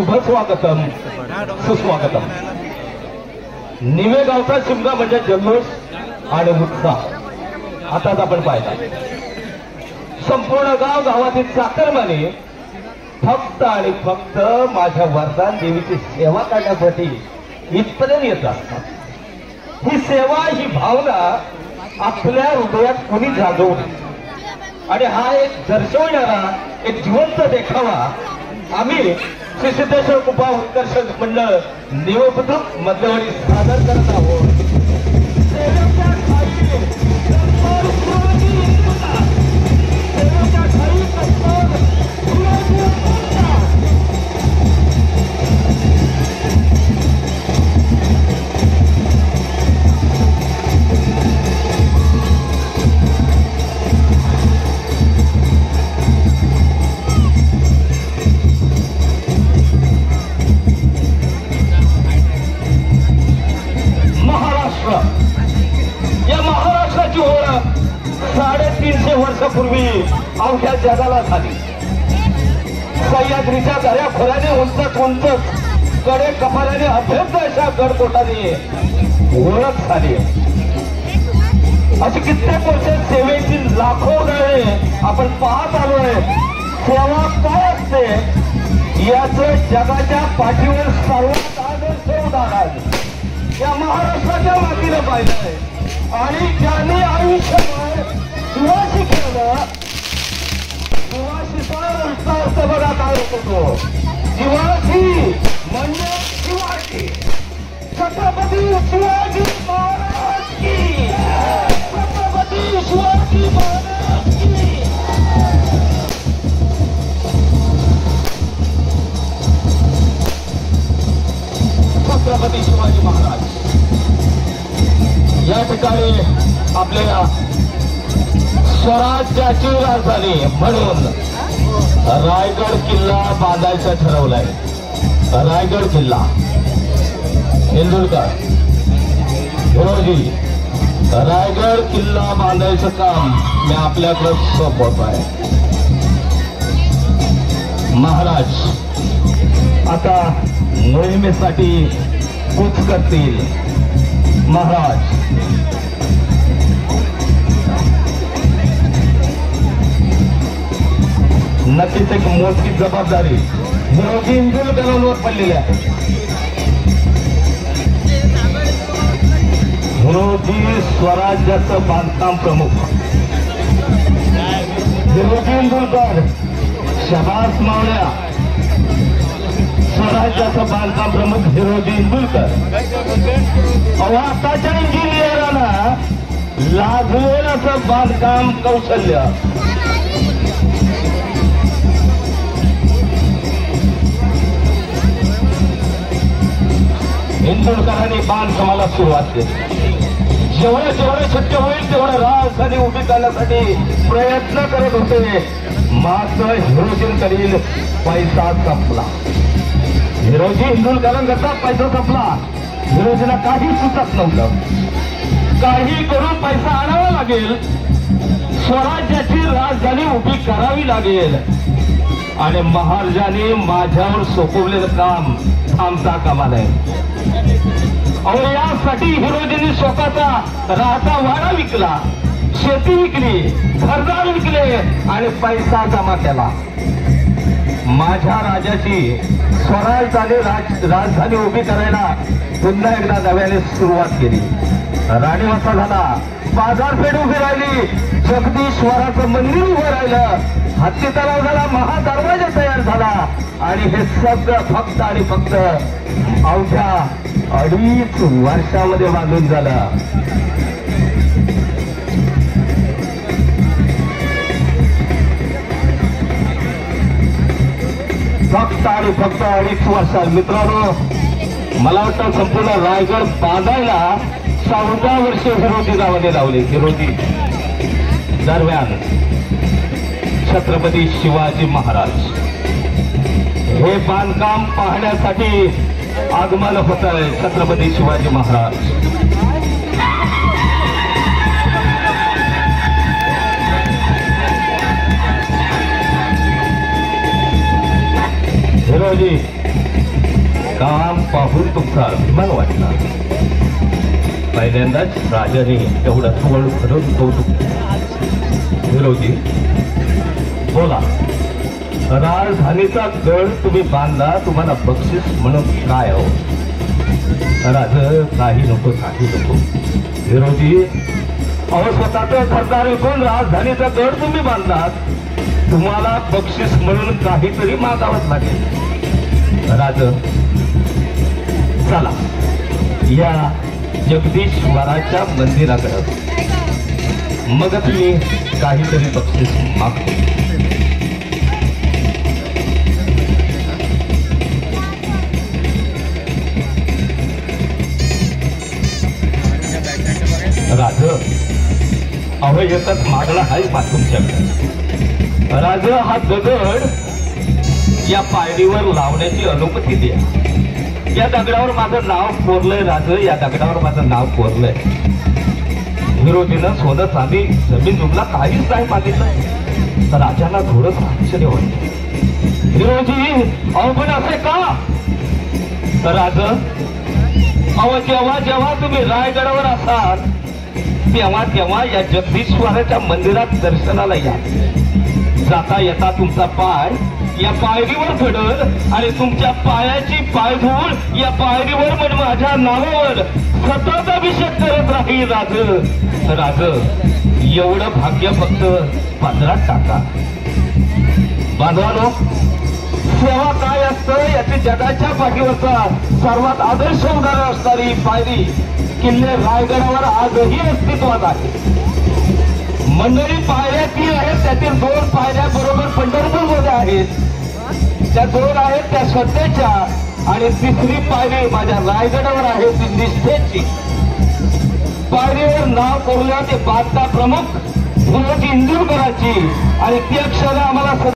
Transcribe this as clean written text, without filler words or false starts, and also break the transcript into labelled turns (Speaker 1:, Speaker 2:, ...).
Speaker 1: शुभ स्वागतम सुस्वागतम। निवेगावचा शिमगा म्हणजे जल्लोष आणि उत्साह आताच आपण पाहिला। संपूर्ण गावातील चाकरमाने फक्त आणि फक्त माझ्या वरदान देवीची सेवा करण्यासाठी इथपर्यंत येत असतात। ही सेवा ही भावना आपल्या हृदयात कोणी जागवली आणि हा एक दर्शवणारा एक जिवंत देखावा आम्ही श्री सिद्धेश्वर कृपा उत्कर्ष मंडळ निवडणूक मध्यवर्ती सादर करत आहोत। वर्षापूर्वी अवघ्या जगाला झाली। सह्याद्रीच्या दऱ्या खोऱ्याने उंच उंच कडे कपाल्याने अभेद्य अशा गडकोटाने ओळख झाली। अशी कित्येक वर्ष सेवेची लाखो उदाहरणे आपण पाहत आलोय। सेवा काय असते याचं जगाच्या पाठीवर सर्वात आदर्श उदाहरण या महाराष्ट्राच्या मातीला पाहिलंय आणि ज्यांनी आयुष्यभर शिवाशी केलं शिवाशीचा अर्थ बघा काय होतो। शिवाजी म्हणजे शिवाजी छत्रपती शिवाजी महाराज की छत्रपती शिवाजी महाराज की। छत्रपती शिवाजी महाराज या ठिकाणी आपल्या स्वराज्याची राजधानी म्हणून रायगड किल्ला बांधायचं ठरवलंय। रायगड किल्ला इंदुरकर हिरोजी रायगड किल्ला बांधायचं काम मी आपल्याकडे सोपवतोय। महाराज आता मोहिमेसाठी कूच करतील। महाराज नक्कीच एक मोठी जबाबदारी हिरोजी इंदुरकरांवर पडलेली आहे। हिरोजी स्वराज्याचं बांधकाम प्रमुख हिरोजी इंदुरकर शबास मावळ्या स्वराज्याचं बांधकाम प्रमुख हिरोजी इंदुरकर। आताच्या इंजिनियरांना लाजवेल असं बांधकाम कौशल्य इंदुरकरांनी बांधकामाला सुरुवात केली। जेवढे शक्य होईल तेवढं राजधानी उभी करण्यासाठी प्रयत्न करत होते। मात्र हिरोजींकडील पैसा संपला। हिरोजी इंदुरकरांचा पैसा संपला। हिरोजीला काही सुचत नव्हतं। काही करून पैसा आणावा लागेल, स्वराज्याची राजधानी उभी करावी लागेल आणि महाराजांनी माझ्यावर सोपवलेलं काम थांबता कामा नये। अहो यासाठी हिरोजींनी स्वतःचा राहता वाडा विकला, शेती विकली, घरदार विकले आणि पैसा जमा केला। माझ्या राजाची स्वराज्याने राजधानी उभी करायला पुन्हा एकदा नव्याने सुरुवात केली। राणीवसा झाला, बाजारपेठ उभी राहिली, जगदीश्वराचं मंदिर उभं राहिलं, हत्ती तलाव झाला, महादरवाजा तयार झाला आणि हे सगळं फक्त आणि फक्त अवघ्या 2.5 वर्षामध्ये बांधून झालं। फक्त आणि फक्त 2.5 वर्षात मित्रांनो मला वाटतं संपूर्ण रायगड बांधायला 14 वर्ष हिरोजी गावाने लावले। हिरोजी दरम्यान छत्रपती शिवाजी महाराज हे बांधकाम पाहण्यासाठी आगमन होत आहे। छत्रपती शिवाजी महाराज हिरोजी काम पाहून तुमचा अभिमान वाटला. पहिल्यांदाच राजाने एवढा सुवर्ण भरून कौतुक. हिरोजी बोला, राजधानीचा गड तुम्ही बांधला, तुम्हाला बक्षीस म्हणून काय हो? राज काही नको, काही नको. हिरोजी अहो, स्वतःच सरदार विकून राजधानीचा गड तुम्ही बांधलात, तुम्हाला बक्षीस म्हणून काहीतरी मागावंच लागेल. राज चला या जगदीश्वराच्या मंदिराकडे, मग तुम्ही काहीतरी बक्षीस मागतो. राज अहो, एकच मागणं आहे मा तुमच्याकडे. राज हा दगड या पायरीवर लावण्याची अनुमती द्या. या दगडावर माझं नाव कोरलंय राज, या दगडावर माझं नाव कोरलंय. हिरोजीनं सोनं चांदी जमीन जुमला काहीच नाही मागितलं. राजाला थोडंच आश्चर्य वाटलं. हिरोजी अहो, पण असे का? राज अहो, जेव्हा जेव्हा तुम्ही रायगडावर असाल तेव्हा तेव्हा या जगदीश्वराच्या मंदिरात दर्शनाला या. जाता येता तुमचा पाय या पायरीवर पडल आणि तुमच्या पायाची पायधूळ या पायरीवर पण माझ्या नावावर सतत अभिषेक करत राहील. राज एवढं भाग्य फक्त पात्रात टाका. बांधवानो, सेवा काय असतं याची जगाच्या पाठीवरचा सर्वात आदर्श उदाहरण असणारी पायरी किल्ले रायगडावर आजही अस्तित्वात आहे. मंडळी, पायऱ्या 3 आहेत, त्यातील 2 पायऱ्या बरोबर पंढरपूरमध्ये आहेत. त्या 2 आहेत त्या श्रद्धेच्या, आणि 3री पायरी माझ्या रायगडावर आहे ती निष्ठेची. पायरीवर नाव कोरलं ते बांधता प्रमुख इंदूरकरांची, आणि ती अक्षरं आम्हाला